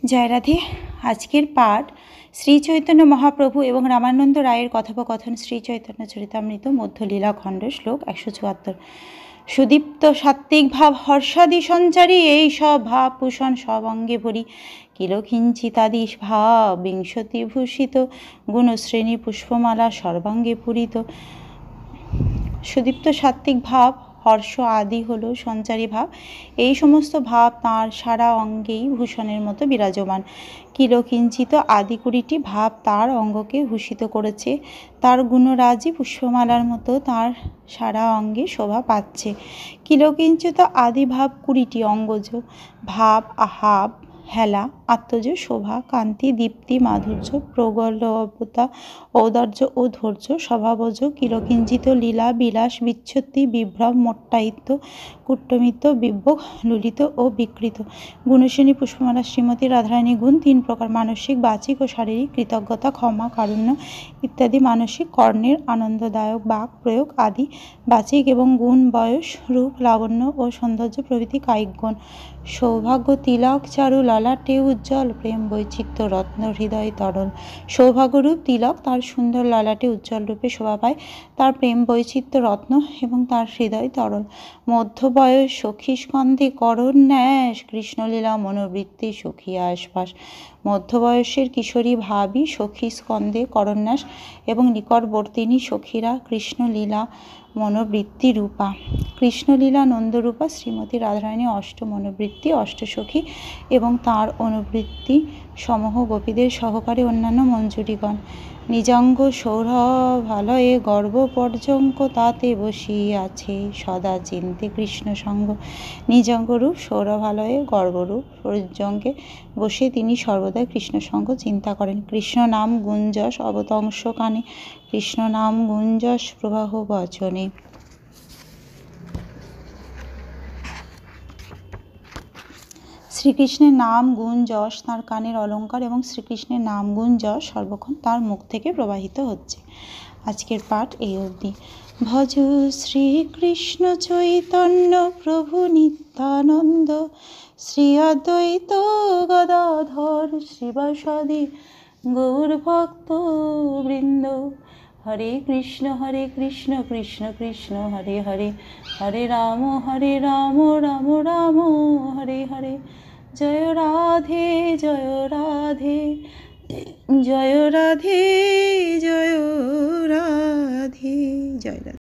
জয় রাধে। আজকের পাঠ শ্রী চৈতন্য মহাপ্রভু এবং রামানন্দ রায়ের কথোপকথন শ্রী চৈতন্য চরিতামৃত মধ্যলীলা খণ্ড শ্লোক 174। সুদীপ্ত সাত্ত্বিক ভাব হর্ষাদি সঞ্চারী এই সব ভাব ভূষণ সব অঙ্গে ভরি কিলকিঞ্চিতাদি ভাব বিংশতি ভূষিত গুণশ্রেণী পুষ্পমালা সর্বাঙ্গে পূরিত। সুদীপ্ত সাত্ত্বিক ভাব হর্ষ আদি হলো সঞ্চারী ভাব, এই সমস্ত ভাব তাঁর সারা অঙ্গেই ভূষণের মতো বিরাজমান। কিলকিঞ্চিত আদি 20টি ভাব তার অঙ্গকে ভূষিত করেছে, তার গুণরাজি পুষ্পমালার মতো তার সারা অঙ্গে শোভা পাচ্ছে। কিলকিঞ্চিত আদি ভাব 20টি অঙ্গজ ভাব আহাব, হেলা, আত্মজ, শোভা, কান্তি, দীপ্তি, মাধুর্য, প্রগল্ভতা, ঔদার্য ও ধৈর্য, স্বভাবজ, কিলকিঞ্চিত লীলা, বিলাস, বিচ্ছত্তি, বিভ্রম, মোট্টায়িত্ব, কুট্টমিত্ত, বিভোগ, লুলিত ও বিকৃত। গুণশ্রেণী পুষ্পমালা শ্রীমতী রাধারানী গুণ 3 প্রকার: মানসিক, বাচিক ও শারীরিক, কৃতজ্ঞতা, ক্ষমা, কারুণ্য ইত্যাদি। মানসিক: কর্ণের আনন্দদায়ক বাক প্রয়োগ আদি বাচিক, এবং গুণ: বয়স, রূপ, লাবণ্য ও সৌন্দর্য প্রভৃতি কায়িক গুণ। সৌভাগ্য: তিলক চারু ললাটে উজ্জ্বল, প্রেম বৈচিত্র্য রত্ন হৃদয় তরল। সৌভাগ্যরূপ তিলক তার সুন্দর ললাটে উজ্জ্বল রূপে শোভা পায়, তার প্রেম বৈচিত্র্য রত্ন এবং তার হৃদয় তরল। মধ্য বয়স: সখী স্কন্ধে করন্যাস, কৃষ্ণলীলা মনোবৃত্তি সখী আশপাশ। মধ্য বয়সের কিশোরী ভাবী সখী স্কন্ধে করন্যাস এবং নিকটবর্তিনী সখীরা কৃষ্ণলীলা মনোবৃত্তি রূপা। কৃষ্ণলীলা নন্দরূপা শ্রীমতী রাধারানী অষ্ট মনোবৃত্তি, অষ্টসখী এবং তাঁর অনুবৃত্তি সমূহ গোপীদের সহকারে অন্যান্য মঞ্জুরিগণ। নিজাঙ্গ সৌরভালয়ে গর্ব পর্যঙ্ক তাতে বসিয়াছে সদা চিন্তে কৃষ্ণ সঙ্গ। নিজাঙ্গরূপ সৌরভালয়ে গর্বরূপ পর্যঙ্কে বসে তিনি সর্বদা কৃষ্ণ সঙ্গ চিন্তা করেন। কৃষ্ণ নাম গুঞ্জস অবতংশ কানে, কৃষ্ণ নাম গুঞ্জস প্রবাহ বচনে। শ্রীকৃষ্ণের নাম গুণ যশ তাঁর কানের অলঙ্কার এবং শ্রীকৃষ্ণের নাম গুণ যশ সর্বক্ষণ তাঁর মুখ থেকে প্রবাহিত হচ্ছে। আজকের পাঠ এই অবধি। ভজ শ্রীকৃষ্ণ চৈতন্য প্রভু নিত্যানন্দ, শ্রী অদ্বৈত গদাধর শ্রীবাসাদি গৌর ভক্ত বৃন্দ। হরে কৃষ্ণ কৃষ্ণ কৃষ্ণ হরে হরে, হরে রাম রাম রাম হরে হরে। জয় রাধে জয় রাধে, জয় রাধে জয় রাধে, জয় রাধে।